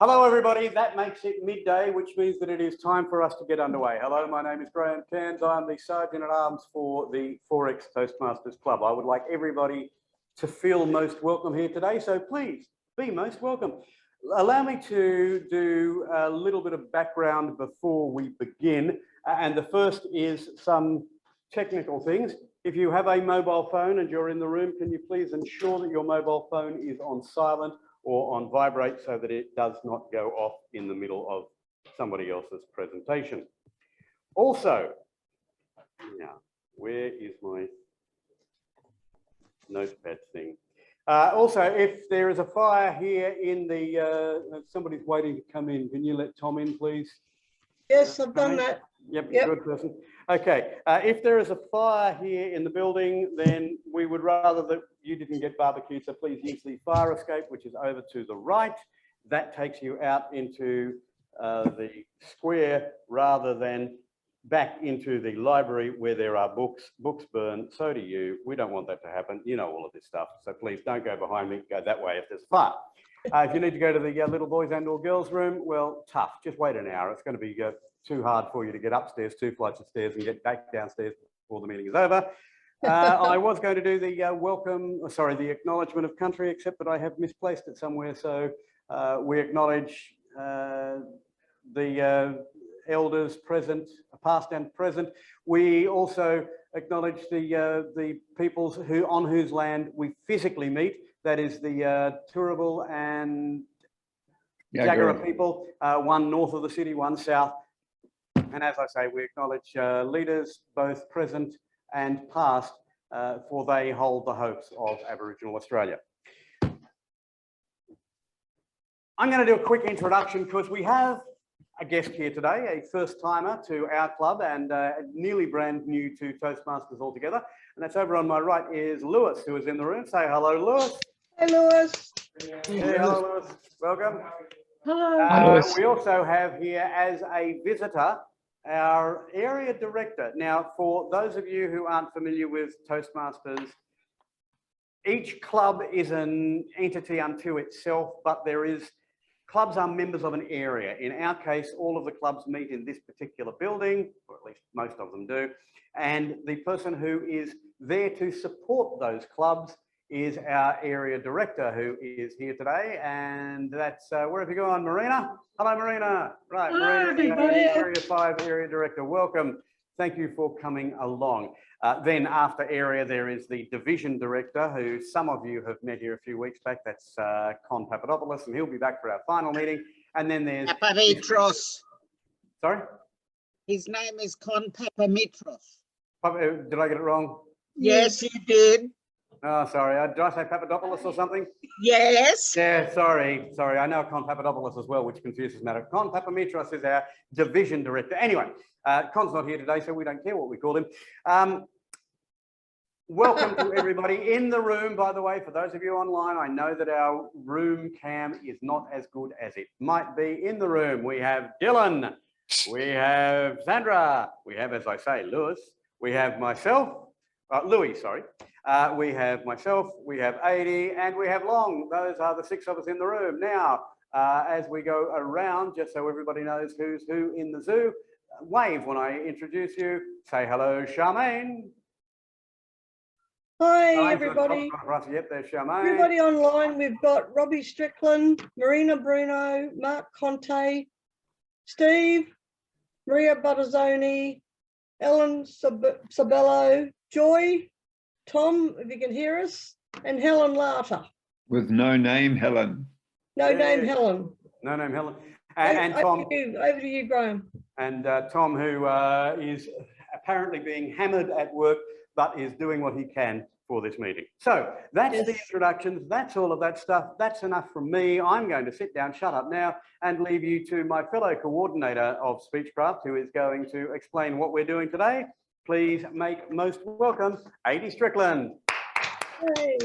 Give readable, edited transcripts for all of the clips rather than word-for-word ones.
Hello, everybody. That makes it midday, which means that it is time for us to get underway. Hello, my name is Graham Cairns. I'm the Sergeant at Arms for the Forex Toastmasters Club. I would like everybody to feel most welcome here today, so please be most welcome. Allow me to do a little bit of background before we begin, and the first is some technical things. If you have a mobile phone and you're in the room, can you please ensure that your mobile phone is on silent or on vibrate so that it does not go off in the middle of somebody else's presentation. Also, now, where is my notepad thing? Also, if there is a fire here in the, somebody's waiting to come in, can you let Tom in, please? Yes, I've done that. Yep, good person. Okay, if there is a fire here in the building, then we would rather that you didn't get barbecued, so please use the fire escape, which is over to the right. That takes you out into the square rather than back into the library where there are books. Books burn, so do you. We don't want that to happen. You know all of this stuff, so please don't go behind me, go that way if there's fire. If you need to go to the little boys and or girls room, well, tough, just wait an hour. It's going to be too hard for you to get upstairs 2 flights of stairs and get back downstairs before the meeting is over. I was going to do the the acknowledgement of country, except that I have misplaced it somewhere. So we acknowledge the elders present, past and present. We also acknowledge the peoples on whose land we physically meet. That is the Turrbal and Jagera people, one north of the city, one south. And as I say, we acknowledge leaders, both present and past, for they hold the hopes of Aboriginal Australia. I'm going to do a quick introduction because we have a guest here today, a first-timer to our club and nearly brand new to Toastmasters altogether. And that's over on my right is Lewis, who is in the room. Say hello, Lewis. Hey, Lewis. Hey, hello, Lewis. Welcome. Hello. We also have here as a visitor our area director. Now, for those of you who aren't familiar with Toastmasters, each club is an entity unto itself, but clubs are members of an area. In our case, all of the clubs meet in this particular building, or at least most of them do. And the person who is there to support those clubs is our area director, who is here today. And that's, where have you gone, Marina? Hello, Marina. Right, Hello, Marina, everybody. Area 5 area director. Welcome. Thank you for coming along. Then after area, there is the division director, who some of you have met here a few weeks back. That's Con Papadopoulos, and he'll be back for our final meeting. And then there's Papamitros. Sorry? His name is Con Papamitros. Did I get it wrong? Yes, you did. Oh, sorry. Did I say Papadopoulos or something? Yes. Yeah, sorry. I know Con Papadopoulos as well, which confuses matter. Con Papamitros is our division director. Anyway, Con's not here today, so we don't care what we call him. Welcome to everybody in the room, by the way. For those of you online, I know that our room cam is not as good as it might be. In the room, we have Dylan, we have Sandra, we have, as I say, Lewis, we have myself, Louis, sorry. We have myself, we have Adi, and we have Long. Those are the 6 of us in the room. Now, as we go around, just so everybody knows who's who in the zoo, wave when I introduce you. Say hello, Charmaine. Hi, everybody. Yep, there's Charmaine. Everybody online, we've got Robbie Strickland, Marina Bruno, Mark Conte, Steve, Maria Buttazzoni, Ellen Sabello, Joy, Tom, if you can hear us, and Helen Larter. With no name, Helen. No name, Helen. No name, Helen. And Tom. Over to you, Graham. And Tom, who is apparently being hammered at work, but is doing what he can for this meeting. So that's the introductions. That's all of that stuff. That's enough from me. I'm going to sit down, shut up now, and leave you to my fellow coordinator of Speechcraft, who is going to explain what we're doing today. Please make most welcome, Adi Strickland. Hey.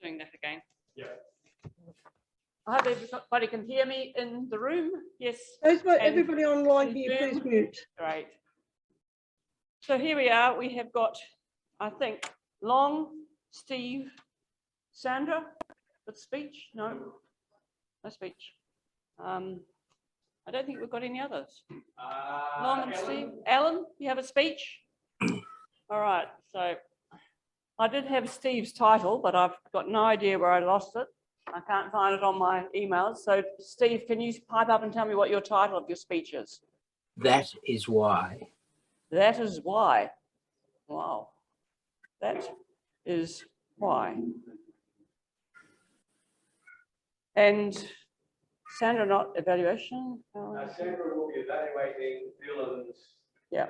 Doing that again. Yeah. I hope everybody can hear me in the room. Yes. Everybody online, can you please mute? Great. So here we are. We have got, I think, Long, Steve, Sandra with speech. No. No speech. I don't think we've got any others. Long and Steve. Alan, you have a speech? All right, so I did have Steve's title, but I've got no idea where I lost it. I can't find it on my emails. So Steve, can you pipe up and tell me what your title of your speech is? That is why. That is why. Wow. That is why. And Sandra, not evaluation? Sandra will be evaluating Dylan's. Yeah.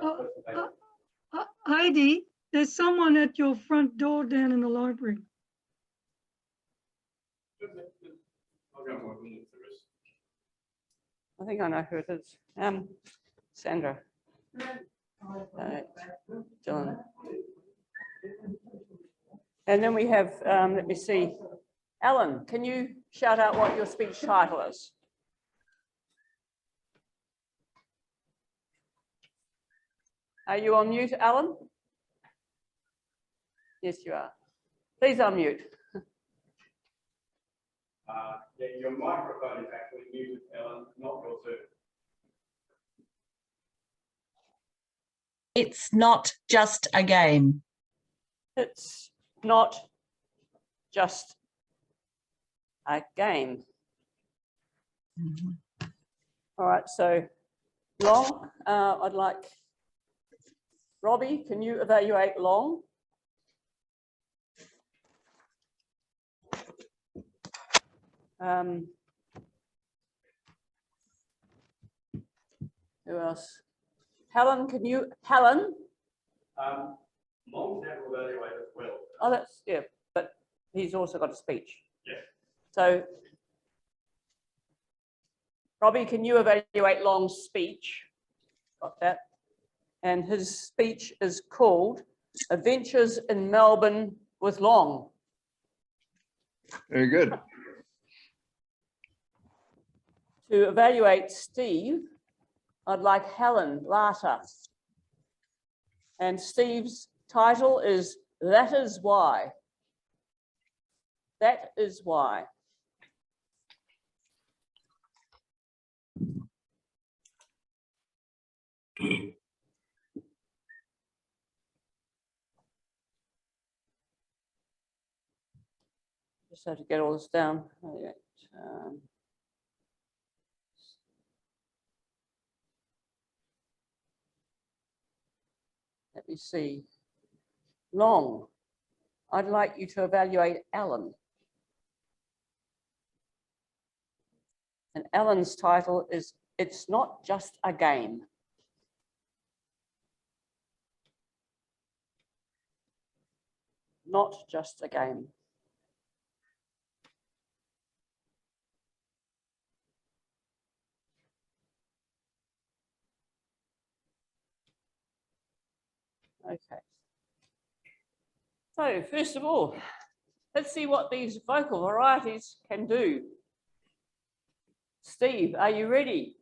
Heidi, there's someone at your front door down in the library. I think I know who it is. Sandra. Dylan. And then we have, let me see, Alan, can you shout out what your speech title is? Are you on mute, Alan? Yes, you are. Please unmute. Yeah, your microphone is actually muted, Ellen, not your Zoom. It's not just a game. It's not just a game. All right, so Long, I'd like, Robbie, can you evaluate Long? Who else? Helen, can you, Helen? Long's never evaluated as well. Oh, that's, yeah, but he's also got a speech. Yeah. So, Robbie, can you evaluate Long's speech? Got that. And his speech is called Adventures in Melbourne with Long. Very good. To evaluate Steve, I'd like Helen Larter. And Steve's title is That Is Why. That is why. Just have to get all this down. Let me see. Long, I'd like you to evaluate Alan. And Alan's title is It's Not Just a Game. Not just a game. Okay. So first of all, let's see what these vocal varieties can do. Steve, are you ready?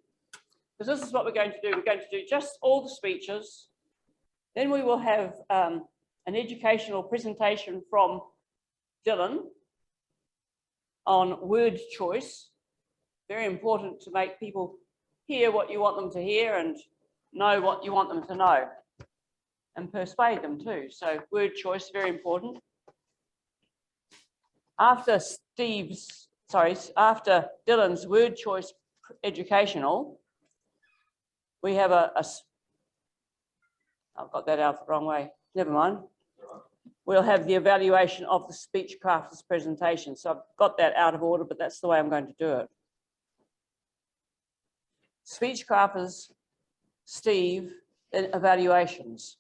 Because this is what we're going to do. We're going to do just all the speeches. Then we will have an educational presentation from Dylan on word choice. Very important to make people hear what you want them to hear and know what you want them to know. And persuade them too. So word choice, very important. After after Dylan's word choice educational, we have I've got that out the wrong way. Never mind. We'll have the evaluation of the Speechcraft's presentation. So I've got that out of order, but that's the way I'm going to do it. Speechcrafters, Steve, then evaluations.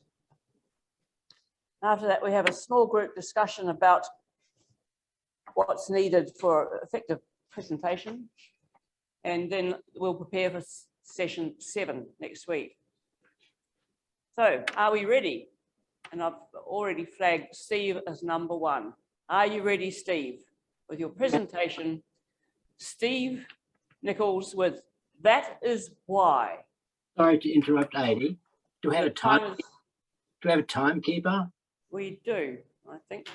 After that, we have a small group discussion about what's needed for effective presentation. And then we'll prepare for session 7 next week. So are we ready? And I've already flagged Steve as number 1. Are you ready, Steve? With your presentation, Steve Nichols with That Is Why. Sorry to interrupt, Heidi. Do we have a time? Do we have a timekeeper? We do, I think.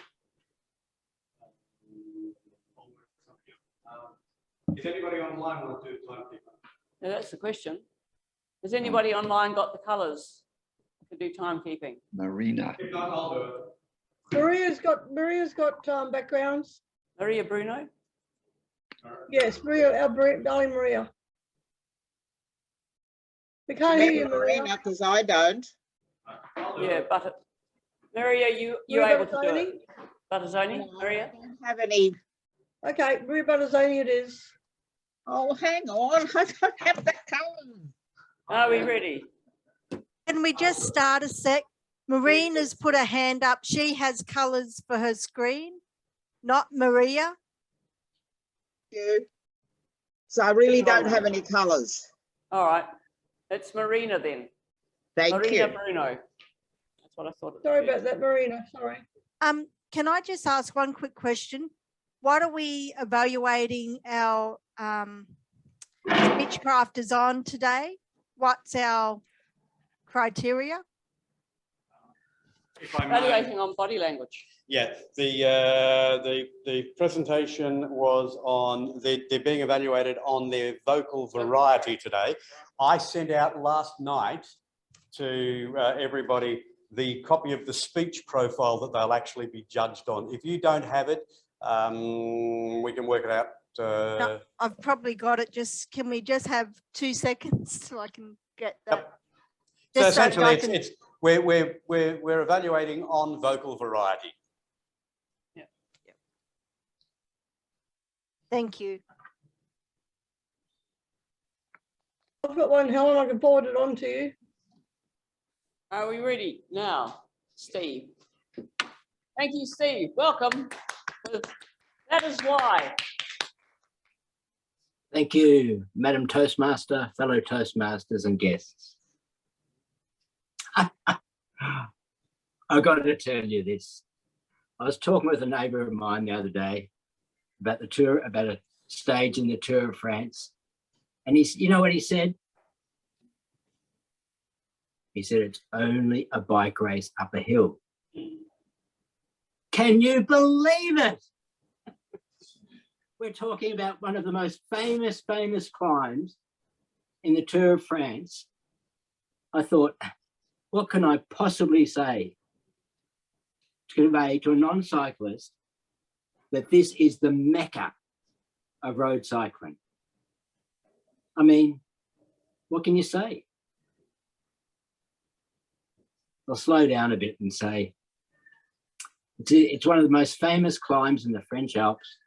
Is anybody online want to do timekeeper? Now, that's the question. Has anybody online got the colours to do timekeeping? Marina. If not, I'll do it. Maria's got backgrounds. Maria Bruno? Yes, Maria, darling Maria. We can't hear you, Maria. Because I don't. I'll do Yeah, it. but Maria, you Maria able to do it? Buttazzoni, No, Maria? I don't have any. Okay, Maria Buttazzoni it is. Oh, hang on. I don't have the colours. Are we ready? Can we just start a sec? Marina's put her hand up. She has colours for her screen, not Maria. You. So I really don't have any colours. All right. It's Marina then. Thank Marina you. Bruno. That's what I thought. It Sorry would be. about that, Marina. Sorry. Can I just ask one quick question? What are we evaluating our Speechcraft on today? What's our criteria? If I may. Evaluating on body language. Yeah, the presentation was on, they're being evaluated on their vocal variety today. I sent out last night to everybody the copy of the speech profile that they'll actually be judged on. If you don't have it, we can work it out. No, I've probably got it. Just can we just have 2 seconds so I can get that? So Just so that I essentially, can- we're evaluating on vocal variety. Thank you. I've got one, Helen. I can forward it on to you. Are we ready now, Steve? Thank you, Steve. Welcome. That is why. Thank you, Madam Toastmaster, fellow Toastmasters and guests. I've got to tell you this. I was talking with a neighbour of mine the other day about the tour, about a stage in the Tour of France. And you know what he said? He said, it's only a bike race up a hill. Can you believe it? We're talking about one of the most famous climbs in the Tour of France. I thought, what can I possibly say to convey to a non-cyclist that this is the Mecca of road cycling? I mean, what can you say? I'll slow down a bit and say, it's one of the most famous climbs in the French Alps.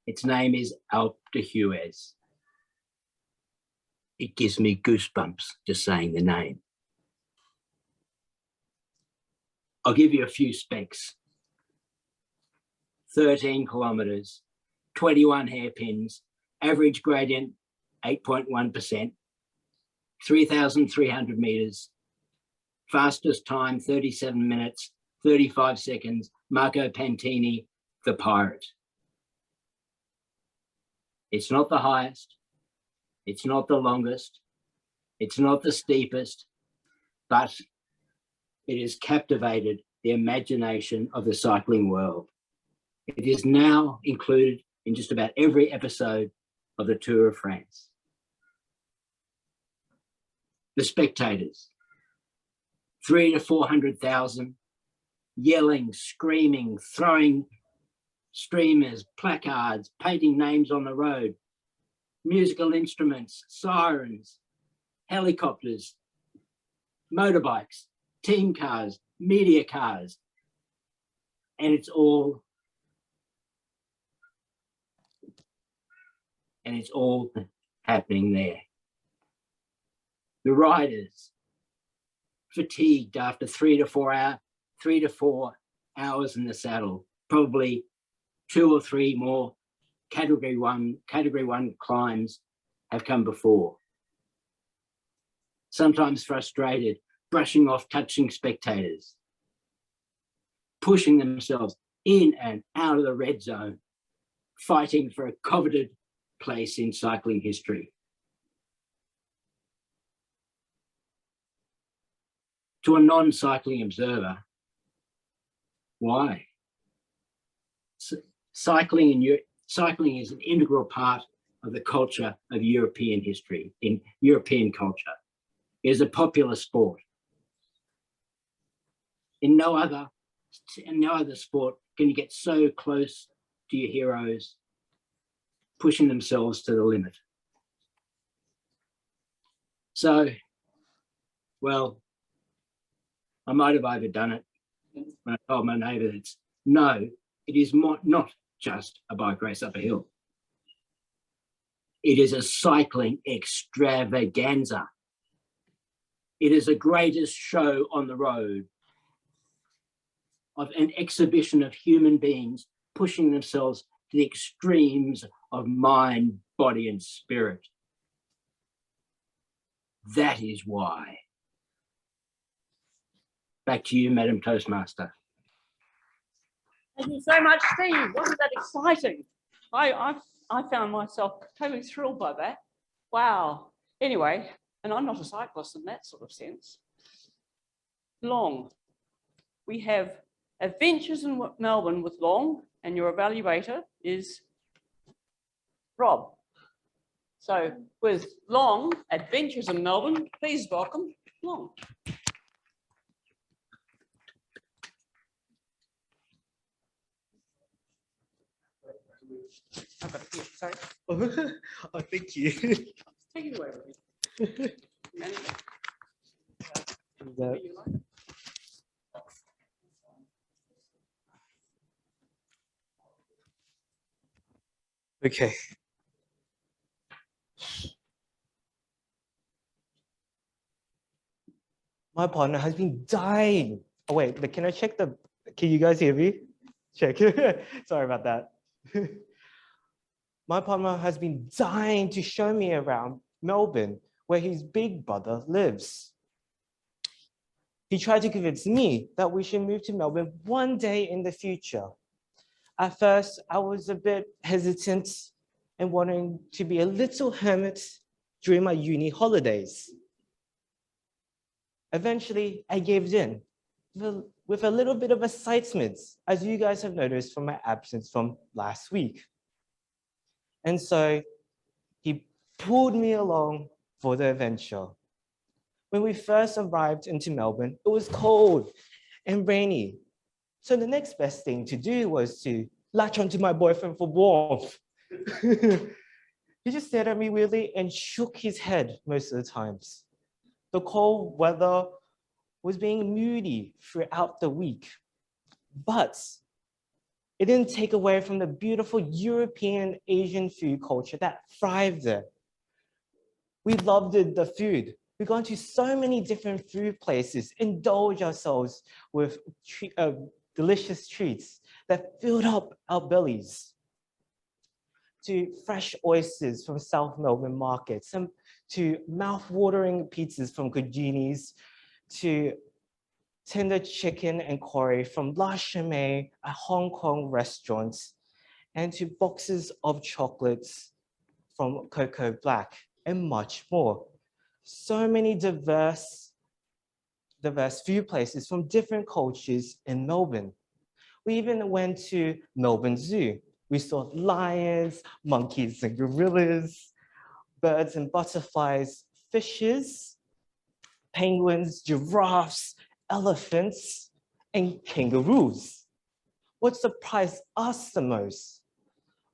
Its name is Alpe d'Huez. It gives me goosebumps just saying the name. I'll give you a few specs. 13 kilometers, 21 hairpins, average gradient 8.1%, 3,300 meters, fastest time 37 minutes, 35 seconds, Marco Pantini, the pirate. It's not the highest, it's not the longest, it's not the steepest, but it has captivated the imagination of the cycling world. It is now included in just about every episode of the Tour of France. The spectators, 300,000 to 400,000, yelling, screaming, throwing streamers, placards, painting names on the road, musical instruments, sirens, helicopters, motorbikes, team cars, media cars, and it's all happening there. The riders, fatigued after 3 to 4 hours in the saddle, probably 2 or 3 more category one climbs have come before. Sometimes frustrated, brushing off touching spectators, pushing themselves in and out of the red zone, fighting for a coveted place in cycling history. To a non-cycling observer, why? Cycling cycling is an integral part of the culture of European history, in European culture. It is a popular sport. In no other sport can you get so close to your heroes, pushing themselves to the limit. So, well, I might have overdone it when I told my neighbour that no, it is not just a bike race up a hill. It is a cycling extravaganza. It is the greatest show on the road of an exhibition of human beings pushing themselves to the extremes of mind, body, and spirit. That is why. Back to you, Madam Toastmaster. Thank you so much, Steve. Wasn't that exciting? I found myself totally thrilled by that. Wow. Anyway, and I'm not a cyclist in that sort of sense. Long. We have Adventures in Melbourne with Long, and your evaluator is Rob. So with Long, Adventures in Melbourne, please welcome Long. I've got a few, sorry. Oh, thank you. Take it away with me. Manage That- it. Okay. My partner has been dying. Oh wait, but can I check the, can you guys hear me? Check. Sorry about that. My partner has been dying to show me around Melbourne, where his big brother lives. He tried to convince me that we should move to Melbourne one day in the future. At first, I was a bit hesitant and wanting to be a little hermit during my uni holidays. Eventually, I gave in with a little bit of excitement, as you guys have noticed from my absence from last week. And so he pulled me along for the adventure. When we first arrived into Melbourne, it was cold and rainy. So the next best thing to do was to latch onto my boyfriend for warmth. He just stared at me weirdly and shook his head most of the times. The cold weather was being moody throughout the week, but it didn't take away from the beautiful European Asian food culture that thrived there. We loved the food. We've gone to so many different food places, indulge ourselves with delicious treats that filled up our bellies. To fresh oysters from South Melbourne markets, and to mouth-watering pizzas from Kujini's, to tender chicken and curry from La Chimay, a Hong Kong restaurant, and to boxes of chocolates from Cocoa Black, and much more. So many diverse food places from different cultures in Melbourne. We even went to Melbourne Zoo. We saw lions, monkeys and gorillas, birds and butterflies, fishes, penguins, giraffes, elephants, and kangaroos. What surprised us the most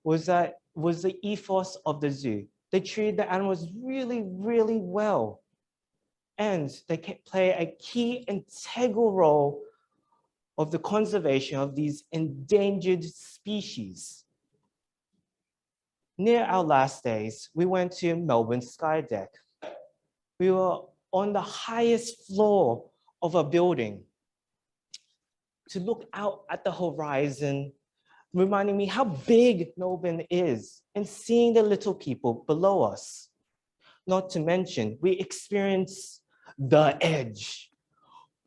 was the ethos of the zoo. They treated the animals really, really well. And they can play a key integral role of the conservation of these endangered species. Near our last days, we went to Melbourne Sky Deck. We were on the highest floor of a building to look out at the horizon, reminding me how big Melbourne is and seeing the little people below us. Not to mention, we experienced the edge.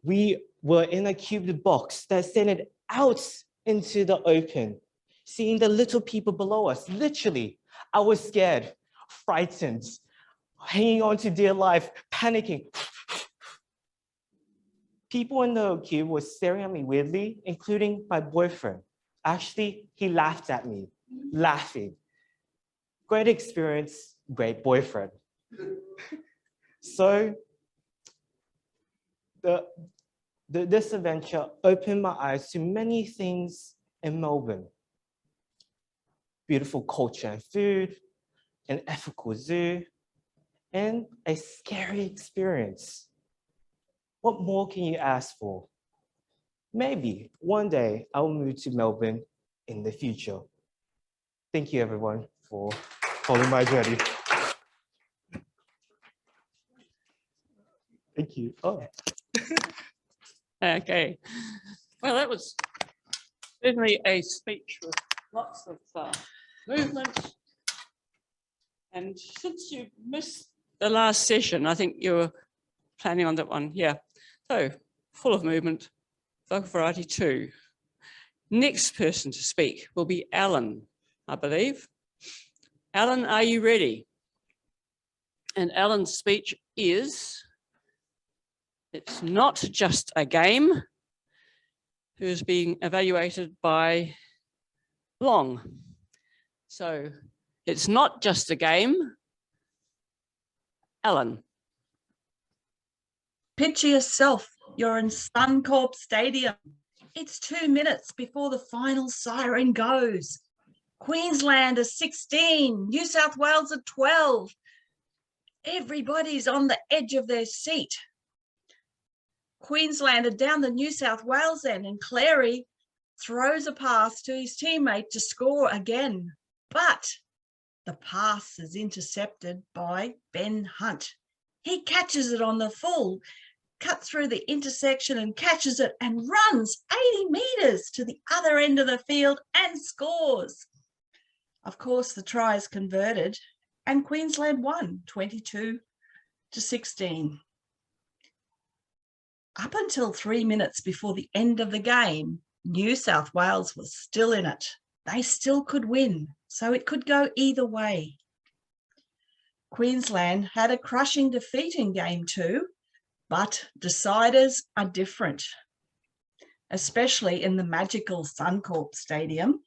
We were in a cubed box that extended out into the open, seeing the little people below us. Literally, I was scared, frightened, hanging on to dear life, panicking. People in the cube were staring at me weirdly, including my boyfriend. Actually, he laughed at me. laughing. Great experience, great boyfriend. So this adventure opened my eyes to many things in Melbourne. Beautiful culture and food, an ethical zoo, and a scary experience. What more can you ask for? Maybe one day I'll move to Melbourne in the future. Thank you everyone for following my journey. Thank you. Oh. Okay. Well, that was certainly a speech with lots of movement. And since you missed the last session, I think you were planning on that one. Yeah. So full of movement, vocal variety 2. Next person to speak will be Alan, I believe. Alan, are you ready? And Alan's speech is, it's not just a game, who's being evaluated by Long. So it's not just a game. Alan. Picture yourself, you're in Suncorp Stadium. It's 2 minutes before the final siren goes. Queensland are 16, New South Wales are 12. Everybody's on the edge of their seat. Queensland are down the New South Wales end, and Clary throws a pass to his teammate to score again. But the pass is intercepted by Ben Hunt. He catches it on the full, cuts through the intersection and catches it and runs 80 metres to the other end of the field and scores. Of course, the try is converted and Queensland won 22-16. Up until 3 minutes before the end of the game, New South Wales was still in it. They still could win, so it could go either way. Queensland had a crushing defeat in game 2, but deciders are different, especially in the magical Suncorp Stadium,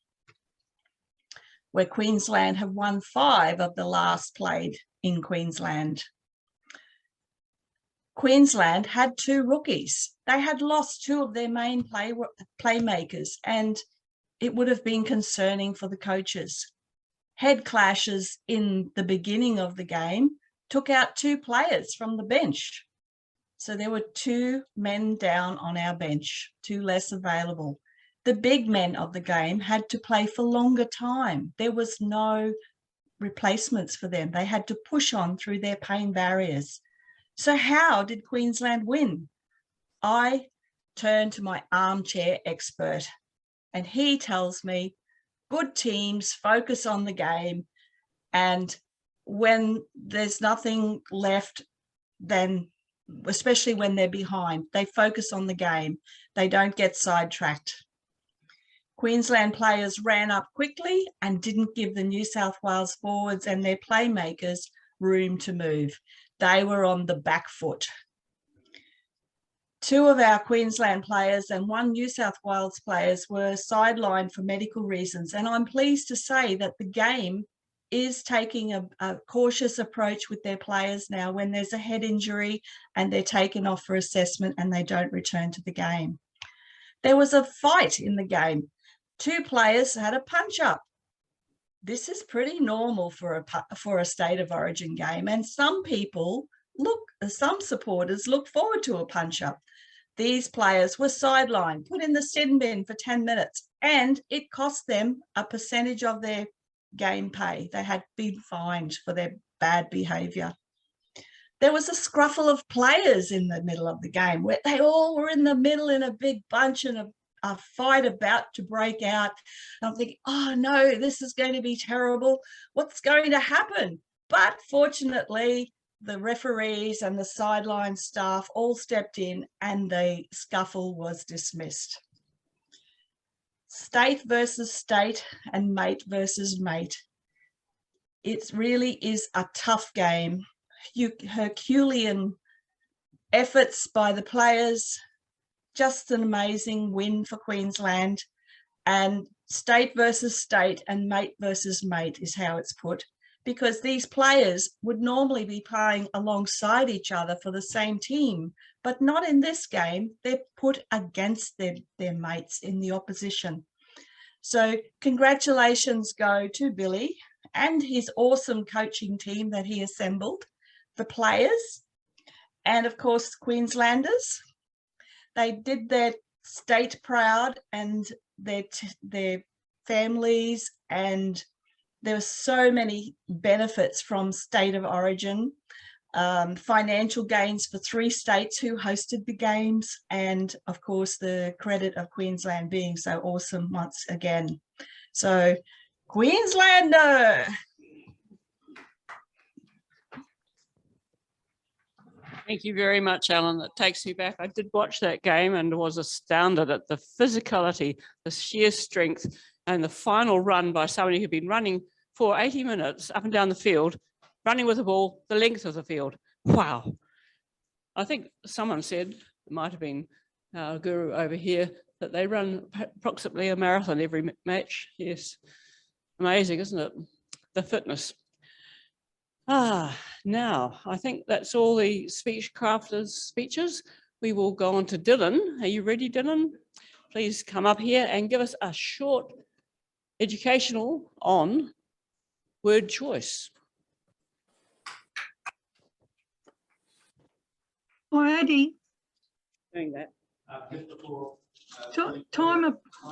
where Queensland have won 5 of the last played in Queensland. Queensland had 2 rookies. They had lost 2 of their main playmakers, and it would have been concerning for the coaches. Head clashes in the beginning of the game took out 2 players from the bench. So there were 2 men down on our bench, 2 less available. The big men of the game had to play for longer time. There was no replacements for them. They had to push on through their pain barriers. So how did Queensland win? I turned to my armchair expert, and he tells me good teams focus on the game, and when there's nothing left, then especially when they're behind, they focus on the game. They don't get sidetracked. Queensland players ran up quickly and didn't give the New South Wales forwards and their playmakers room to move. They were on the back foot. 2 of our Queensland players and 1 New South Wales players were sidelined for medical reasons. And I'm pleased to say that the game is taking a cautious approach with their players now when there's a head injury and they're taken off for assessment and they don't return to the game. There was a fight in the game. 2 players had a punch-up. This is pretty normal for a State of Origin game, and some supporters look forward to a punch-up. These players were sidelined, put in the sin bin for 10 minutes, and it cost them a percentage of their game pay. They had been fined for their bad behaviour. There was a scruffle of players in the middle of the game where they all were in the middle in a big bunch and a fight about to break out. And I'm thinking, oh no, this is going to be terrible. What's going to happen? But fortunately, the referees and the sideline staff all stepped in and the scuffle was dismissed. State versus state and mate versus mate. It really is a tough game. Herculean efforts by the players, just an amazing win for Queensland, and state versus state and mate versus mate is how it's put, because these players would normally be playing alongside each other for the same team, but not in this game. They're put against their mates in the opposition. So congratulations go to Billy and his awesome coaching team that he assembled, the players, and of course, Queenslanders. They did their state proud and their families, and there were so many benefits from state of origin, financial gains for 3 states who hosted the games, and of course the credit of Queensland being so awesome once again. So Queenslander. Thank you very much, Alan. That takes me back. I did watch that game and was astounded at the physicality, the sheer strength, and the final run by somebody who'd been running for 80 minutes up and down the field, running with the ball the length of the field. Wow. I think someone said, it might have been our guru over here, that they run approximately a marathon every match. Yes. Amazing, isn't it? The fitness. Now, I think that's all the speech crafters' speeches. We will go on to Dylan. Are you ready, Dylan? Please come up here and give us a short educational on word choice. Hi, Eddie. Doing that.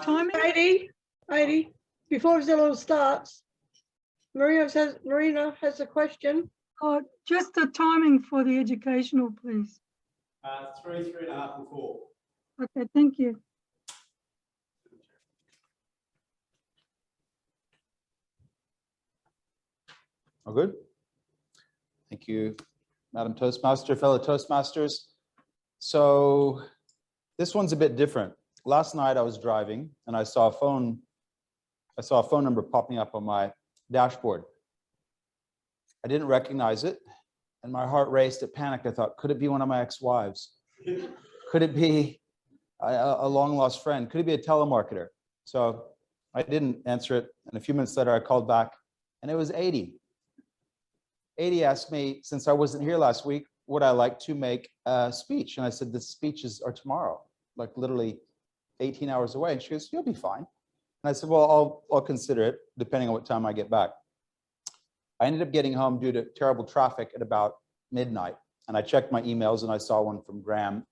Timing? 80, before Zillow starts, Marina has a question. Oh, just the timing for the educational, please. 3, 3.5 and 4. Okay, thank you. All good? Thank you, Madam Toastmaster, fellow Toastmasters. So this one's a bit different. Last night I was driving and I saw a phone number popping up on my dashboard. I didn't recognize it and my heart raced. It panicked. I thought, could it be one of my ex-wives? Could it be a long lost friend? Could it be a telemarketer? So I didn't answer it. And a few minutes later I called back and it was 80. 80 asked me, since I wasn't here last week, would I like to make a speech? And I said, the speeches are tomorrow, like literally 18 hours away. And she goes, you'll be fine. And I said, well, I'll consider it depending on what time I get back. I ended up getting home due to terrible traffic at about midnight. And I checked my emails and I saw one from Graham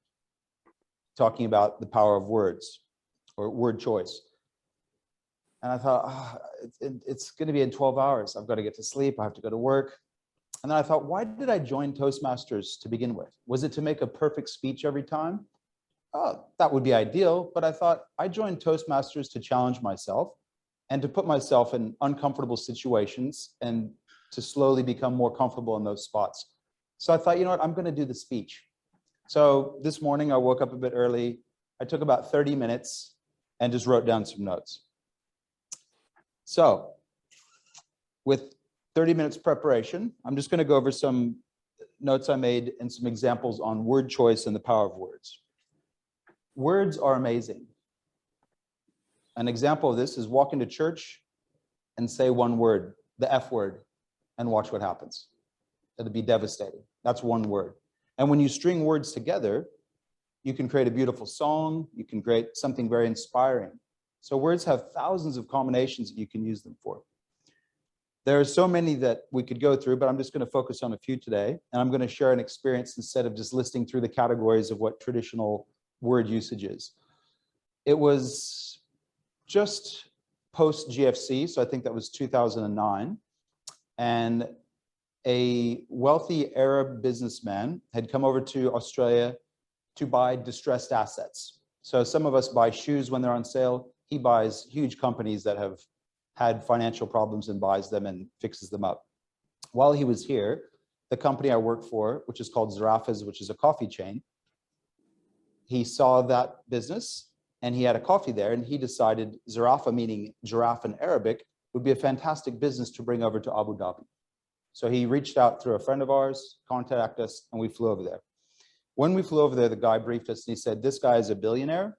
talking about the power of words or word choice. And I thought, it's going to be in 12 hours. I've got to get to sleep. I have to go to work. And then I thought, why did I join Toastmasters to begin with? Was it to make a perfect speech every time? Oh, that would be ideal. But I thought I joined Toastmasters to challenge myself and to put myself in uncomfortable situations and to slowly become more comfortable in those spots. So I thought, you know what, I'm going to do the speech. So this morning I woke up a bit early. I took about 30 minutes and just wrote down some notes. So with 30 minutes preparation, I'm just going to go over some notes I made and some examples on word choice and the power of words. Words are amazing. An example of this is walk into church and say one word, the F word, and watch what happens. It'll be devastating. That's one word. And when you string words together, you can create a beautiful song. You can create something very inspiring. So words have thousands of combinations that you can use them for. There are so many that we could go through, but I'm just going to focus on a few today. And I'm going to share an experience instead of just listing through the categories of what traditional word usage is. It was just post GFC, so I think that was 2009. And a wealthy Arab businessman had come over to Australia to buy distressed assets. So some of us buy shoes when they're on sale. He buys huge companies that have had financial problems and buys them and fixes them up. While he was here, the company I work for, which is called Zarafas, which is a coffee chain, he saw that business and he had a coffee there and he decided Zarafa, meaning giraffe in Arabic, would be a fantastic business to bring over to Abu Dhabi. So he reached out through a friend of ours, contacted us, and we flew over there. When we flew over there, the guy briefed us and he said, this guy is a billionaire.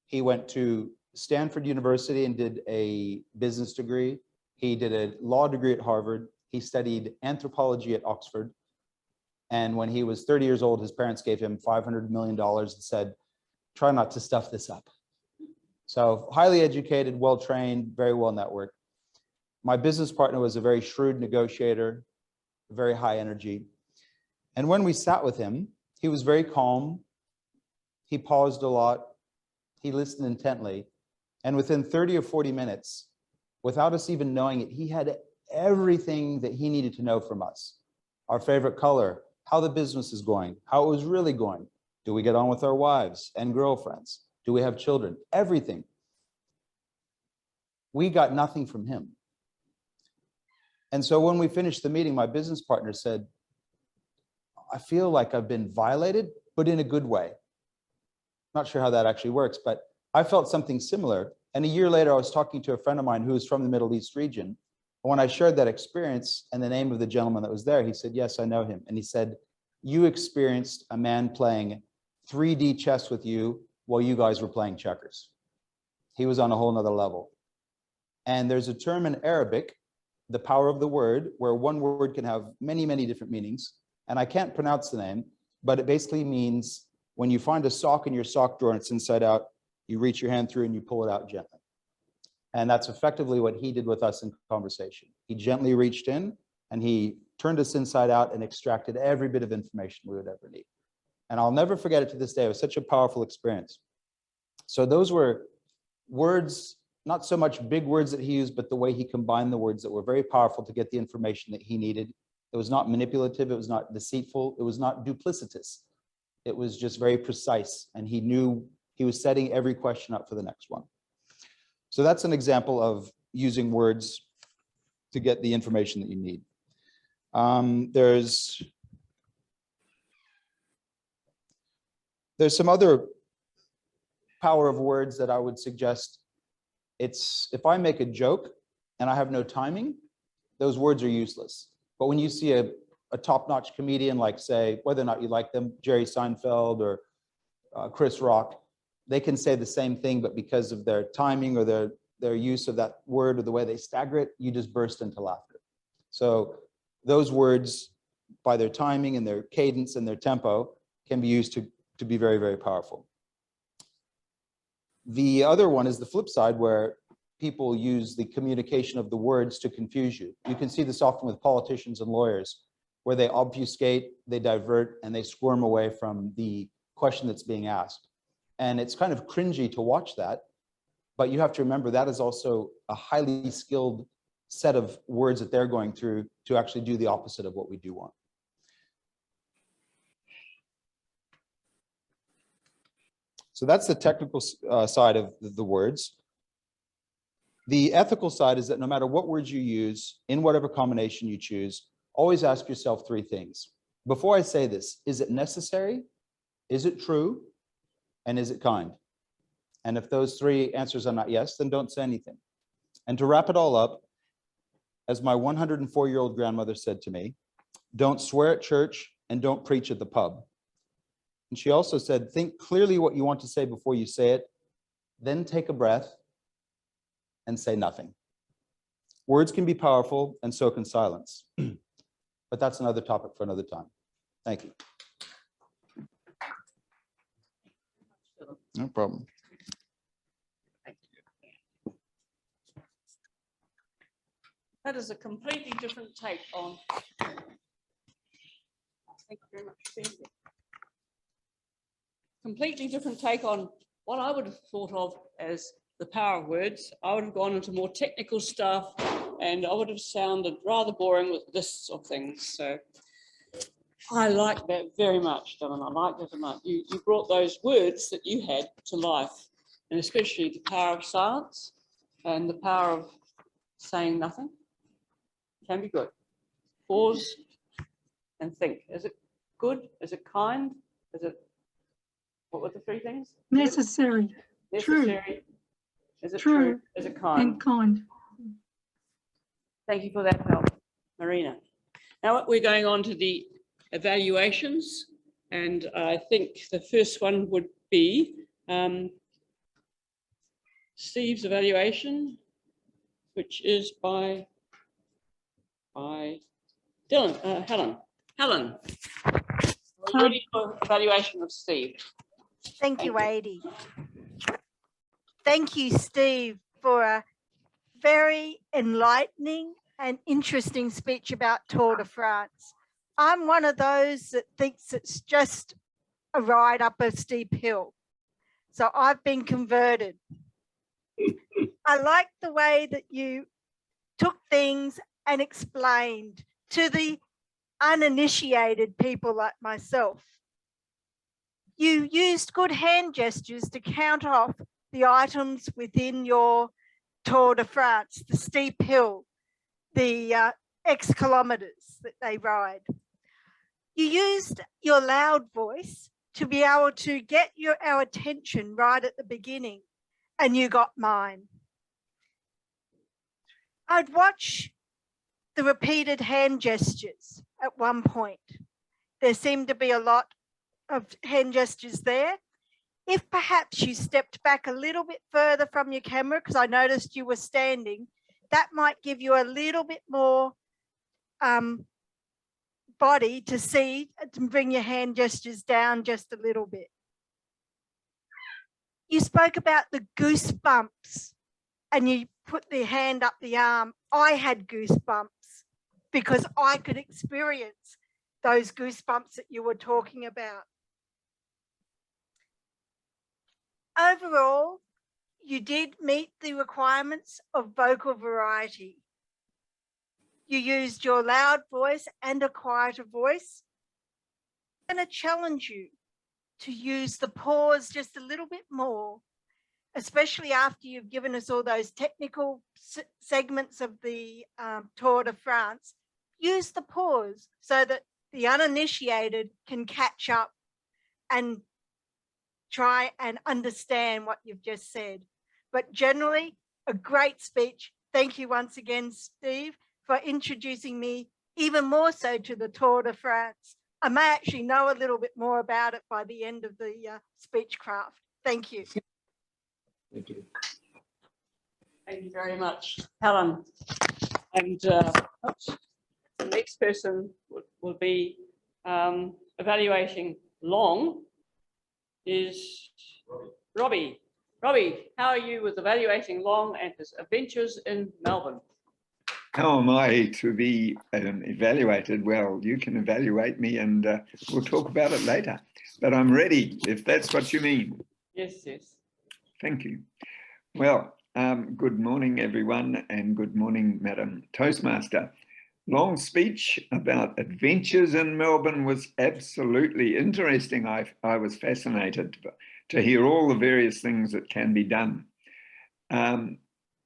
He went to Stanford University and did a business degree. He did a law degree at Harvard. He studied anthropology at Oxford. And when he was 30 years old, his parents gave him $500 million and said, try not to stuff this up. So highly educated, well-trained, very well networked. My business partner was a very shrewd negotiator, very high energy. And when we sat with him, he was very calm. He paused a lot. He listened intently. And within 30 or 40 minutes, without us even knowing it, he had everything that he needed to know from us. Our favorite color, how the business is going, how it was really going. Do we get on with our wives and girlfriends? Do we have children? Everything. We got nothing from him. And so when we finished the meeting, my business partner said, I feel like I've been violated, but in a good way. Not sure how that actually works, but I felt something similar. And a year later, I was talking to a friend of mine who was from the Middle East region. And when I shared that experience and the name of the gentleman that was there, he said, yes, I know him. And he said, you experienced a man playing 3D chess with you while you guys were playing checkers. He was on a whole nother level. And there's a term in Arabic, the power of the word, where one word can have many, many different meanings. And I can't pronounce the name, but it basically means when you find a sock in your sock drawer and it's inside out, you reach your hand through and you pull it out gently. And that's effectively what he did with us in conversation. He gently reached in and he turned us inside out and extracted every bit of information we would ever need. And I'll never forget it to this day. It was such a powerful experience. So those were words, not so much big words that he used, but the way he combined the words that were very powerful to get the information that he needed. It was not manipulative. It was not deceitful. It was not duplicitous. It was just very precise. And he knew he was setting every question up for the next one. So that's an example of using words to get the information that you need. There's some other power of words that I would suggest. It's if I make a joke and I have no timing, those words are useless. But when you see a top-notch comedian, like say, whether or not you like them, Jerry Seinfeld or Chris Rock, they can say the same thing, but because of their timing or their use of that word or the way they stagger it, you just burst into laughter. So those words, by their timing and their cadence and their tempo, can be used to be very, very powerful. The other one is the flip side, where people use the communication of the words to confuse you. You can see this often with politicians and lawyers, where they obfuscate, they divert, and they squirm away from the question that's being asked. And it's kind of cringy to watch that, but you have to remember that is also a highly skilled set of words that they're going through to actually do the opposite of what we do want. So that's the technical side of the words. The ethical side is that no matter what words you use, in whatever combination you choose, always ask yourself three things. Before I say this, is it necessary? Is it true? And is it kind? And if those three answers are not yes, then don't say anything. And to wrap it all up, as my 104-year-old grandmother said to me, don't swear at church and don't preach at the pub. And she also said, think clearly what you want to say before you say it, then take a breath and say nothing. Words can be powerful and so can silence. But that's another topic for another time. Thank you. No problem. That is a completely different take on. Thank you very much for being here. Completely different take on what I would have thought of as the power of words. I would have gone into more technical stuff and I would have sounded rather boring with lists of things. So I like that very much, Dylan. I like that very much. You brought those words that you had to life, and especially the power of silence and the power of saying nothing can be good. Pause and think. Is it good? Is it kind? Is it, what were the three things? Necessary. Necessary. Is it True. true? Is it kind? And kind. Thank you for that help, Marina. Now we're going on to the evaluations, and I think the first one would be Steve's evaluation, which is by Dylan, Helen. Helen, are you ready for evaluation of Steve? Thank you, Adi. Thank you, Steve, for a very enlightening and interesting speech about Tour de France. I'm one of those that thinks it's just a ride up a steep hill. So I've been converted. I like the way that you took things and explained to the uninitiated people like myself. You used good hand gestures to count off the items within your Tour de France, the steep hill, the X kilometers that they ride. You used your loud voice to be able to get our attention right at the beginning, and you got mine. I'd watch the repeated hand gestures at one point. There seemed to be a lot of hand gestures there. If perhaps you stepped back a little bit further from your camera, because I noticed you were standing, that might give you a little bit more body to see, to bring your hand gestures down just a little bit. You spoke about the goosebumps and you put the hand up the arm. I had goosebumps because I could experience those goosebumps that you were talking about. Overall, you did meet the requirements of vocal variety. You used your loud voice and a quieter voice. I'm going to challenge you to use the pause just a little bit more, especially after you've given us all those technical segments of the Tour de France. Use the pause so that the uninitiated can catch up and try and understand what you've just said. But generally, a great speech. Thank you once again, Steve, for introducing me even more so to the Tour de France. I may actually know a little bit more about it by the end of the Speechcraft. Thank you. Thank you. Thank you very much, Helen. And the next person will be evaluating Long is Robbie. Robbie, how are you with evaluating Long and his adventures in Melbourne? How am I to be evaluated? Well, you can evaluate me and we'll talk about it later. But I'm ready, if that's what you mean. Yes, yes. Thank you. Well, good morning, everyone, and good morning, Madam Toastmaster. Long speech about adventures in Melbourne was absolutely interesting. I was fascinated to hear all the various things that can be done.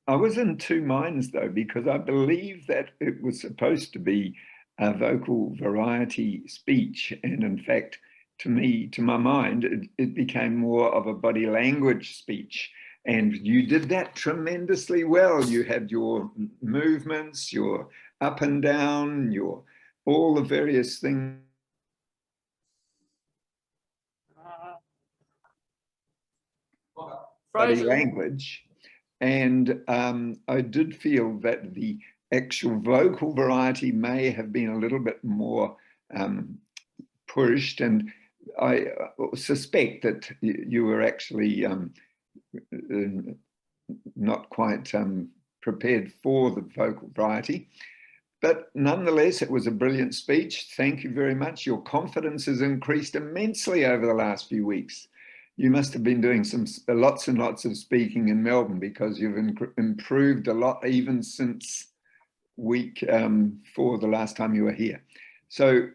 I was in two minds, though, because I believe that it was supposed to be a vocal variety speech. And in fact, to my mind, it became more of a body language speech. And you did that tremendously well. You had your movements, your up and down, all the various things. Body language. And I did feel that the actual vocal variety may have been a little bit more pushed. And I suspect that you were actually not quite prepared for the vocal variety. But nonetheless, it was a brilliant speech. Thank you very much. Your confidence has increased immensely over the last few weeks. You must have been doing lots and lots of speaking in Melbourne, because you've improved a lot even since week 4, the last time you were here. So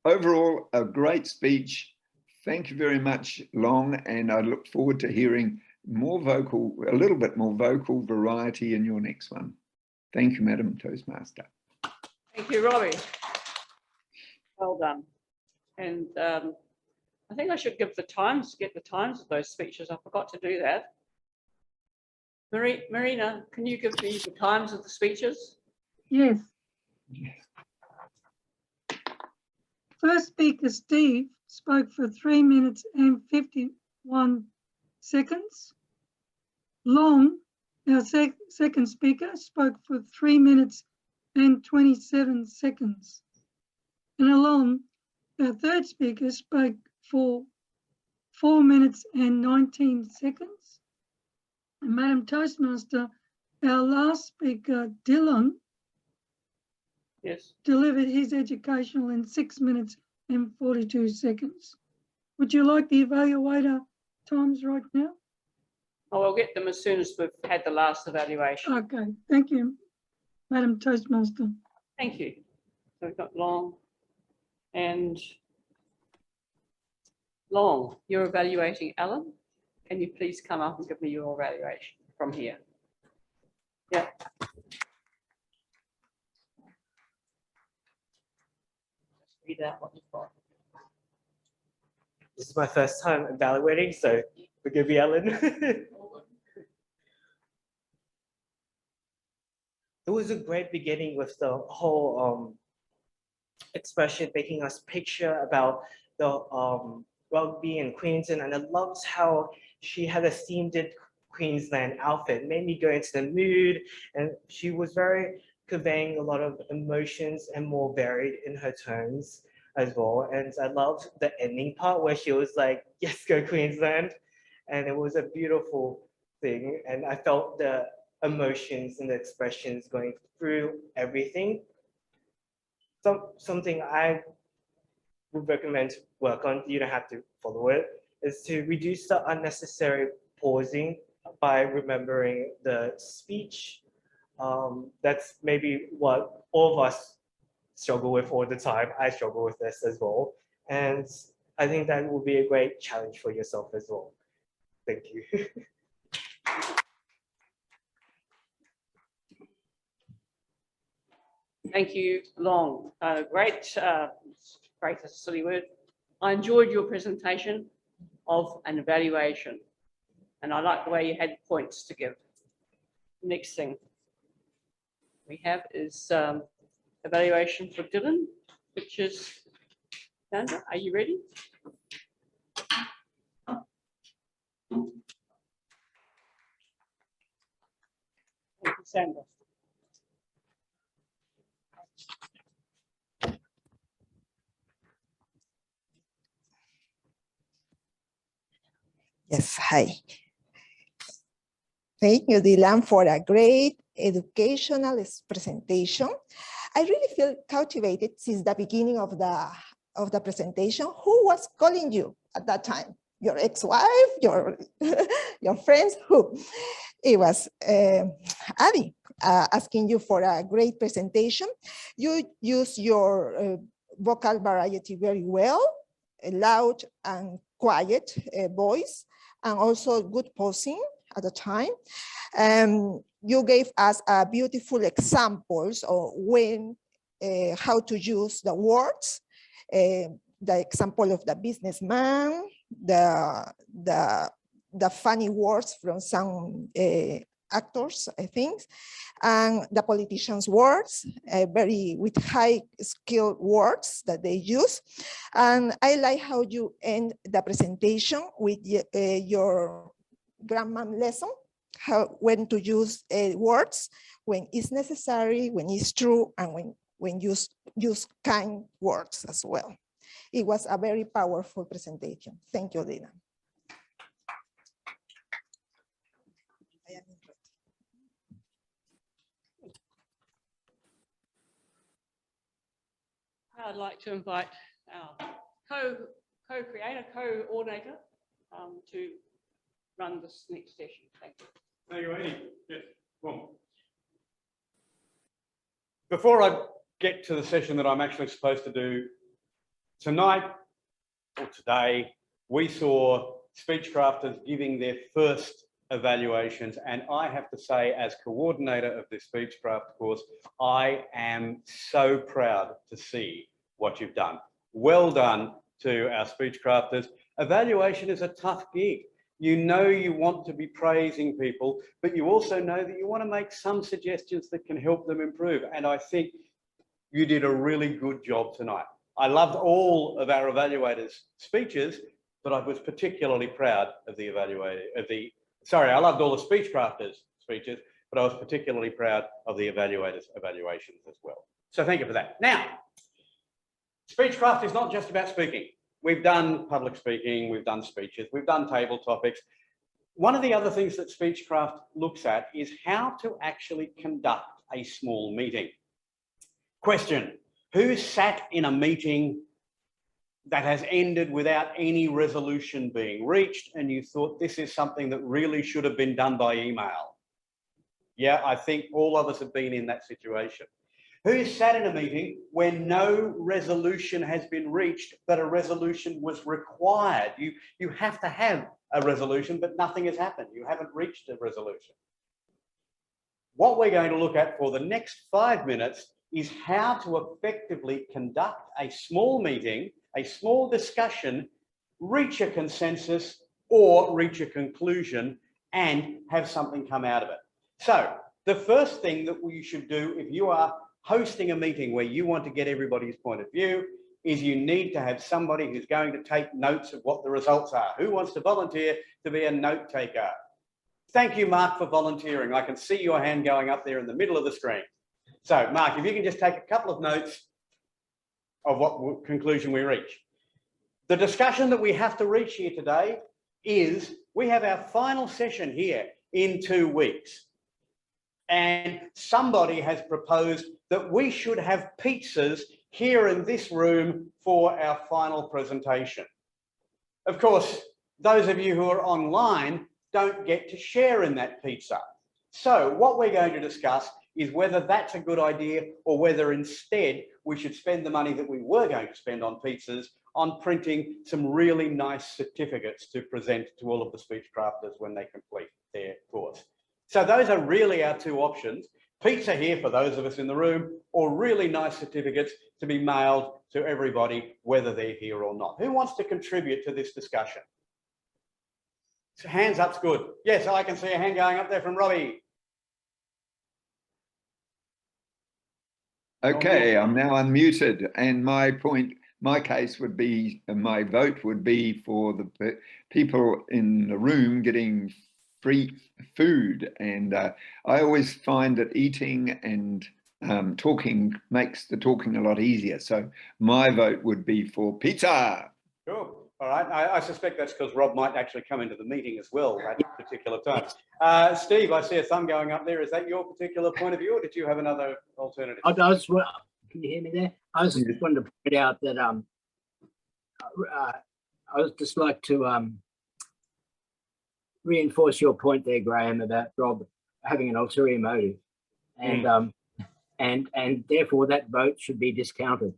overall, a great speech. Thank you very much, Long, and I look forward to hearing a little bit more vocal variety in your next one. Thank you, Madam Toastmaster. Thank you, Robbie. Well done. And I think I should get the times of those speeches. I forgot to do that. Marina, can you give me the times of the speeches? Yes. First speaker, Steve, spoke for 3 minutes and 51 seconds. Long, our second speaker, spoke for 3 minutes and 27 seconds. And Alon, our third speaker, spoke for 4 minutes and 19 seconds. And Madam Toastmaster, our last speaker, Dylan, Yes. delivered his educational in 6 minutes and 42 seconds. Would you like the evaluator times right now? Oh, I'll get them as soon as we've had the last evaluation. Okay, thank you, Madam Toastmaster. Thank you. So we've got Long and Long, you're evaluating Alan. Can you please come up and give me your evaluation from here? Yeah. Read out what you've got. This is my first time evaluating, so forgive me, Alan. It was a great beginning with the whole expression, making us picture about the rugby in Queensland, and I loved how she had a themed Queensland outfit. It made me go into the mood, and she was very conveying a lot of emotions and more varied in her tones as well. And I loved the ending part where she was like, yes, go Queensland. And it was a beautiful thing. And I felt the emotions and the expressions going through everything. Something I would recommend to work on, you don't have to follow it, is to reduce the unnecessary pausing by remembering the speech. That's maybe what all of us struggle with all the time. I struggle with this as well. And I think that will be a great challenge for yourself as well. Thank you. Thank you, Long. Great, great, that's a silly word. I enjoyed your presentation of an evaluation, and I like the way you had points to give. Next thing we have is evaluation for Dylan, which is, Sandra, are you ready? Thank you, Sandra. Yes, hi. Thank you, Dylan, for a great educational presentation. I really feel captivated since the beginning of the presentation. Who was calling you at that time? Your ex-wife, your friends, who? It was Abby asking you for a great presentation. You use your vocal variety very well, a loud and quiet voice, and also good posing at the time. You gave us beautiful examples of when, how to use the words, the example of the businessman, the funny words from some actors, I think, and the politicians' words, very with high skilled words that they use. And I like how you end the presentation with your grammar lesson, when to use words, when it's necessary, when it's true, and when use kind words as well. It was a very powerful presentation. Thank you, Lina. I'd like to invite our co-creator, coordinator to run this next session. Thank you. Thank you, Amy. Yes, come on. Before I get to the session that I'm actually supposed to do tonight or today, we saw Speechcrafters giving their first evaluations, and I have to say, as coordinator of this Speechcraft course, I am so proud to see what you've done. Well done to our Speechcrafters. Evaluation is a tough gig. You know you want to be praising people, but you also know that you want to make some suggestions that can help them improve. And I think you did a really good job tonight. I loved all of our evaluators' speeches, but I was particularly proud of the Sorry, I loved all the Speechcrafters' speeches, but I was particularly proud of the evaluators' evaluations as well. So thank you for that. Now, Speechcraft is not just about speaking. We've done public speaking, we've done speeches, we've done table topics. One of the other things that Speechcraft looks at is how to actually conduct a small meeting. Question: who sat in a meeting that has ended without any resolution being reached and you thought this is something that really should have been done by email? Yeah, I think all of us have been in that situation. Who sat in a meeting where no resolution has been reached, but a resolution was required? You have to have a resolution, but nothing has happened. You haven't reached a resolution. What we're going to look at for the next 5 minutes is how to effectively conduct a small meeting, a small discussion, reach a consensus or reach a conclusion and have something come out of it. So the first thing that you should do if you are hosting a meeting where you want to get everybody's point of view is you need to have somebody who's going to take notes of what the results are. Who wants to volunteer to be a note taker? Thank you, Mark, for volunteering. I can see your hand going up there in the middle of the screen. So, Mark, if you can just take a couple of notes of what conclusion we reach. The discussion that we have to reach here today is we have our final session here in 2 weeks. And somebody has proposed that we should have pizzas here in this room for our final presentation. Of course, those of you who are online don't get to share in that pizza. So what we're going to discuss is whether that's a good idea or whether instead we should spend the money that we were going to spend on pizzas on printing some really nice certificates to present to all of the Speechcrafters when they complete their course. So those are really our 2 options. Pizza here for those of us in the room, or really nice certificates to be mailed to everybody, whether they're here or not. Who wants to contribute to this discussion? So hands up's good. Yes, I can see a hand going up there from Robbie. Okay, I'm now unmuted, and my case would be, my vote would be for the people in the room getting free food. And I always find that eating and talking makes the talking a lot easier. So my vote would be for pizza. Cool. All right. I suspect that's because Rob might actually come into the meeting as well at a particular time. Steve, I see a thumb going up there. Is that your particular point of view, or did you have another alternative? Can you hear me there? I was just wanted to point out that I would just like to reinforce your point there, Graham, about Rob having an ulterior motive, and therefore that vote should be discounted.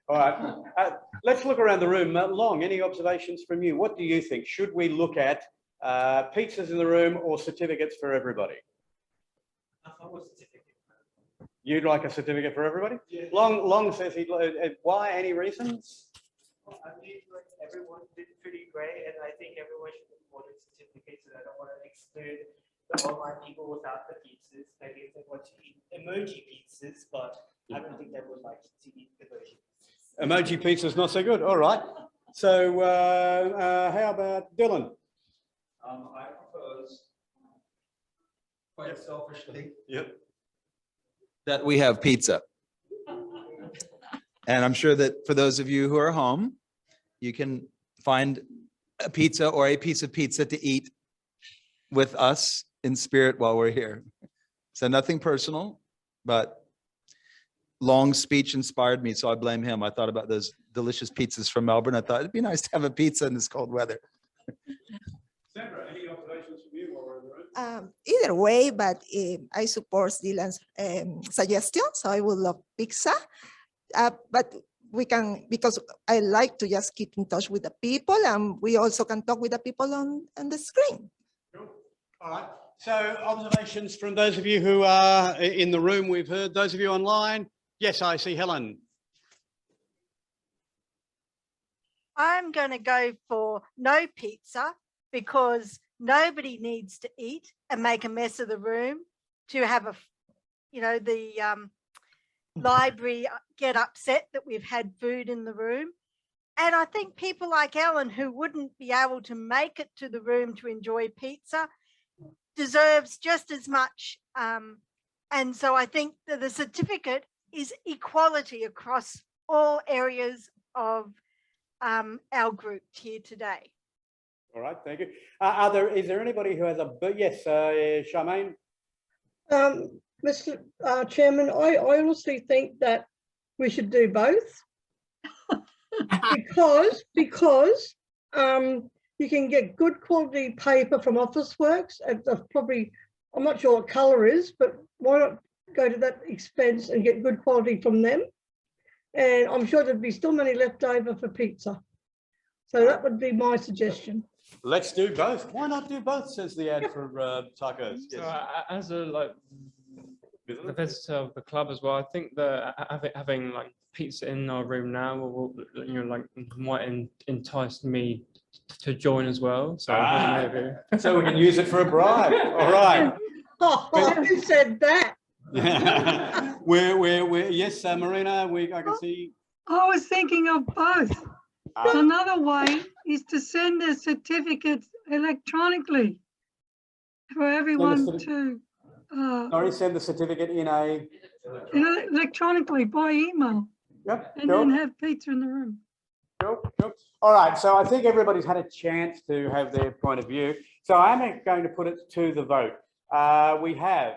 All right, let's look around the room. Long, any observations from you? What do you think? Should we look at pizzas in the room or certificates for everybody? I thought it was certificate. You'd like a certificate for everybody? Yeah. Long says he'd. Why? Any reasons? Well, I think like everyone did pretty great, and I think everyone should be awarded certificates. And I don't want to exclude the online people without the pizzas. Maybe if they want to eat emoji pizzas, but I don't think they would like to eat the version. Emoji pizza's not so good. All right. So how about Dylan? I propose, quite selfishly, that we have pizza. And I'm sure that for those of you who are home, you can find a pizza or a piece of pizza to eat with us in spirit while we're here. So nothing personal, but Long's speech inspired me, so I blame him. I thought about those delicious pizzas from Melbourne. I thought it'd be nice to have a pizza in this cold weather. Sandra, any observations from you while we're in the room? Either way, but I support Dylan's suggestion, so I would love pizza. But we can, because I like to just keep in touch with the people, and we also can talk with the people on the screen. Cool. All right. So observations from those of you who are in the room, we've heard. Those of you online, yes, I see Helen. I'm going to go for no pizza because nobody needs to eat and make a mess of the room to have a, the library get upset that we've had food in the room. And I think people like Ellen who wouldn't be able to make it to the room to enjoy pizza deserves just as much. And so I think that the certificate is equality across all areas of our group here today. All right, thank you. Is there anybody who has a, yes, Charmaine? Mr. Chairman, I honestly think that we should do both because you can get good quality paper from Officeworks at probably, I'm not sure what colour is, but why not go to that expense and get good quality from them? And I'm sure there'd be still money left over for pizza. So that would be my suggestion. Let's do both. Why not do both, says the ad for tacos. Yes. So as a the visitor of the club as well, I think that having like pizza in our room now will might entice me to join as well. So maybe. So we can use it for a bribe. All right. Oh, who said that? we're yes, Marina. I can see. I was thinking of both. Another way is to send the certificates electronically for everyone to. Sorry, send the certificate in a. Electronically by email. Yep. And then have pizza in the room. Sure. All right. So I think everybody's had a chance to have their point of view. So I'm going to put it to the vote. We have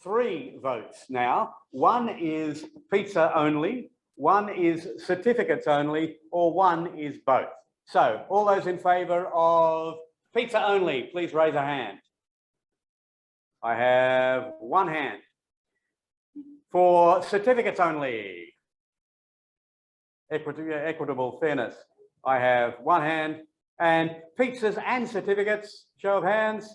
3 votes now. One is pizza only, one is certificates only, or one is both. So all those in favour of pizza only, please raise a hand. I have 1 hand. For certificates only, equitable fairness, I have 1 hand. And pizzas and certificates, show of hands.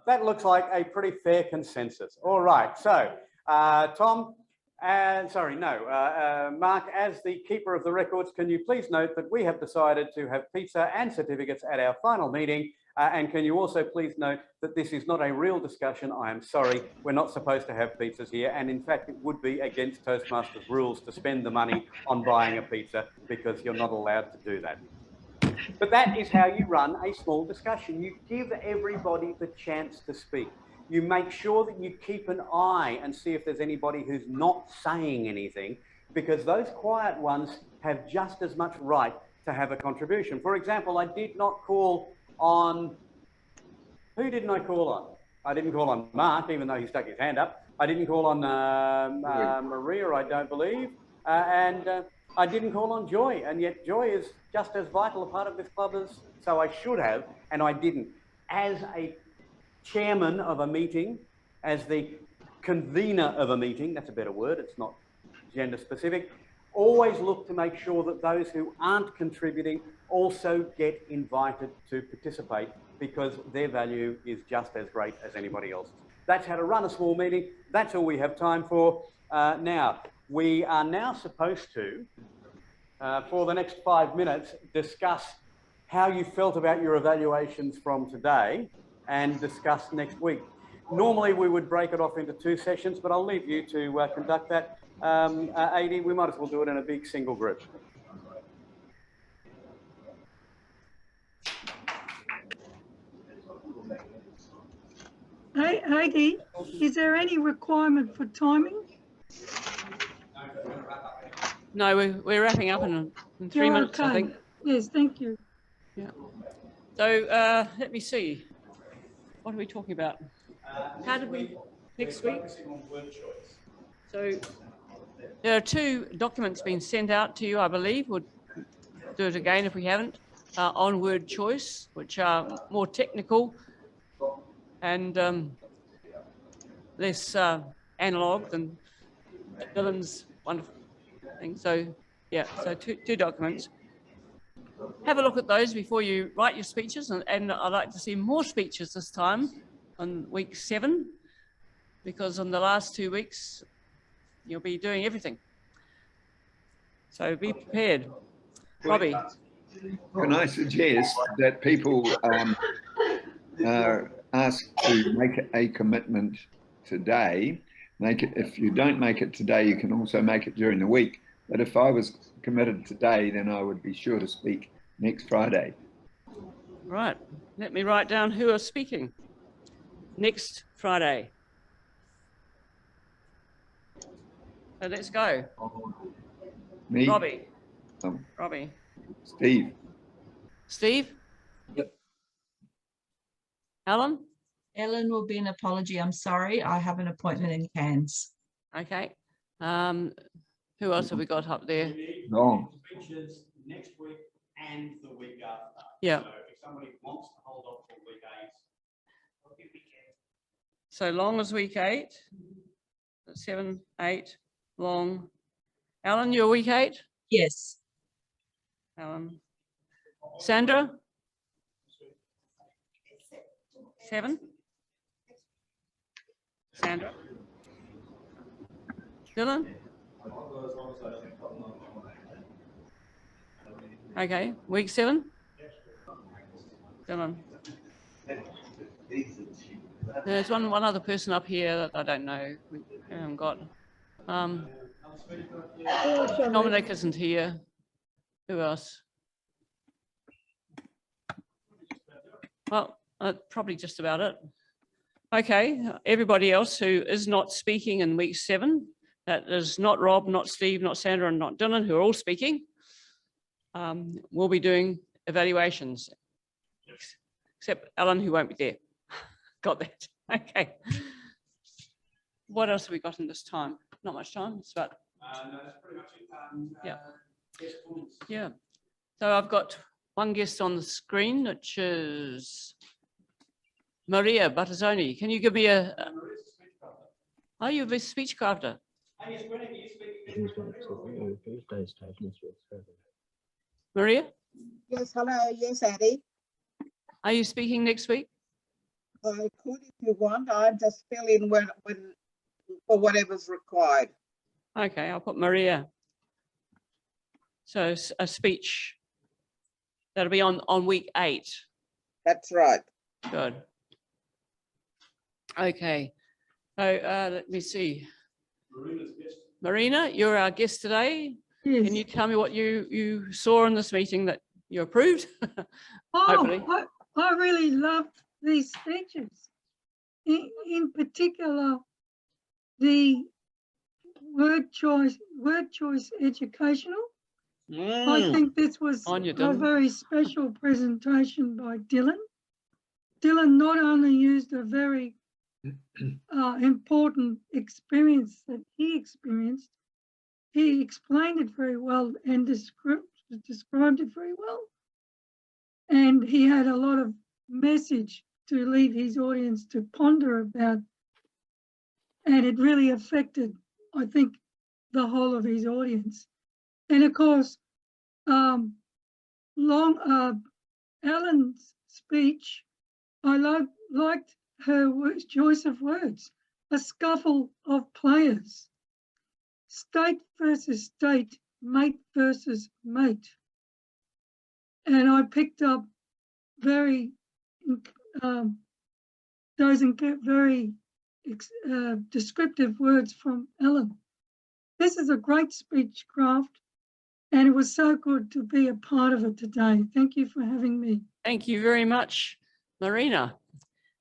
That looks like a pretty fair consensus. All right, so Tom, Mark, as the keeper of the records, can you please note that we have decided to have pizza and certificates at our final meeting? And can you also please note that this is not a real discussion? I am sorry, we're not supposed to have pizzas here. And in fact, it would be against Toastmasters rules to spend the money on buying a pizza because you're not allowed to do that. But that is how you run a small discussion. You give everybody the chance to speak. You make sure that you keep an eye and see if there's anybody who's not saying anything, because those quiet ones have just as much right to have a contribution. For example, I did not call on, who didn't I call on? I didn't call on Mark, even though he stuck his hand up. I didn't call on Maria, I don't believe. I didn't call on Joy, and yet Joy is just as vital a part of this club as, so I should have, and I didn't. As a chairman of a meeting, as the convener of a meeting, that's a better word, it's not gender specific, always look to make sure that those who aren't contributing also get invited to participate, because their value is just as great as anybody else's. That's how to run a small meeting. That's all we have time for. Now, we are now supposed to, for the next 5 minutes, discuss how you felt about your evaluations from today and discuss next week. Normally, we would break it off into 2 sessions, but I'll leave you to conduct that. Adi, we might as well do it in a big single group. Hey, Heidi, is there any requirement for timing? No, we're wrapping up in 3 minutes, okay. I think. Yes, thank you. Yeah. So let me see. What are we talking about? How did we next week? So there are 2 documents being sent out to you, I believe. We'll do it again if we haven't. On word choice, which are more technical and less analog than Dylan's wonderful thing. So yeah, so two documents. Have a look at those before you write your speeches, and I'd like to see more speeches this time on week 7, because on the last 2 weeks you'll be doing everything. So be prepared. Robbie. Can I suggest that people are asked to make a commitment today? If you don't make it today, you can also make it during the week. But if I was committed today, then I would be sure to speak next Friday. Right. Let me write down who are speaking. next Friday. So let's go. Me, Robbie. um, Robbie. Steve. Steve? Yep. Alan? Ellen will be an apology. I'm sorry. I have an appointment in Cairns. Okay. Who else have we got up there? Long. Speeches next week and the week after. Yeah. So if somebody wants to hold off for week 8, we can. So Long is week 8. 7, 8, Long. Alan, you're week 8? Yes. Alan. Sandra? 7? Sandra? Dylan? Okay, week 7? Dylan? There's one other person up here that I don't know. We haven't got. Dominic isn't here. Who else? Well, probably just about it. Okay, everybody else who is not speaking in week 7, that is not Rob, not Steve, not Sandra, and not Dylan, who are all speaking, we'll be doing evaluations, except Alan, who won't be there. Got that? Okay. What else have we got in this time? Not much time. It's about. No, that's pretty much it. Yeah. Guest comments. Yeah. So I've got one guest on the screen, which is Maria Battazzoni. Can you give me a? Are you a Speechcrafter? Maria, Yes, hello. Yes, Eddie. are you speaking next week? I could if you want. I just fill in when for whatever's required. Okay, I'll put Maria. So a speech that'll be on week 8. That's right. Good. Okay. So let me see. Marina, you're our guest today. Yes. Can you tell me what you saw in this meeting that you approved? Hopefully. I really loved these speeches. In particular, the word choice educational. I think this was a very special presentation by Dylan. Dylan not only used a very important experience that he experienced, he explained it very well and described it very well. And he had a lot of message to lead his audience to ponder about. And it really affected, I think, the whole of his audience. And of course, Ellen's speech, I liked her choice of words. A scuffle of players. State versus state, mate versus mate. And I picked up very descriptive words from Ellen. This is a great Speechcraft, and it was so good to be a part of it today. Thank you for having me. Thank you very much, Marina.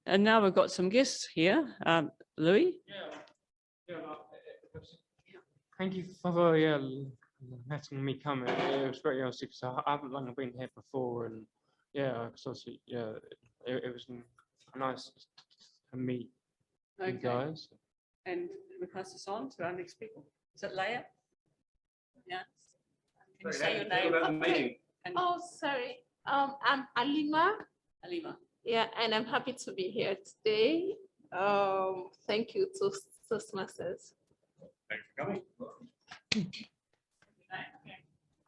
And now we've got some guests here. Louis? Thank you for letting me come. It was very interesting because I haven't long been here before, and because it was nice to meet you guys. And we pass this on to our next people. Is it Leia? Yeah. Can you say your name? Okay. And Oh, sorry. I'm Alima. Alima. Yeah, and I'm happy to be here today. Thank you to Toastmasters. Thanks for coming.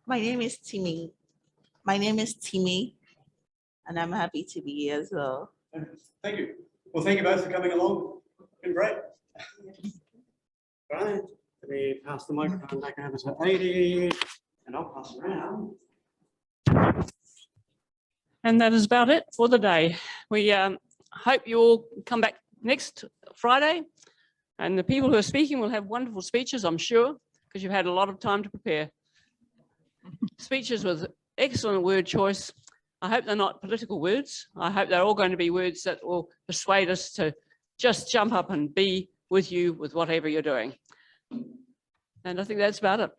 My name is Timmy. And I'm happy to be here as well. Thank you. Well, thank you both for coming along. It's been great. Right. Let me pass the microphone back over to 80, and I'll pass around. And that is about it for the day. We hope you all come back next Friday, and the people who are speaking will have wonderful speeches, I'm sure, because you've had a lot of time to prepare. Speeches with excellent word choice. I hope they're not political words. I hope they're all going to be words that will persuade us to just jump up and be with you with whatever you're doing. And I think that's about it.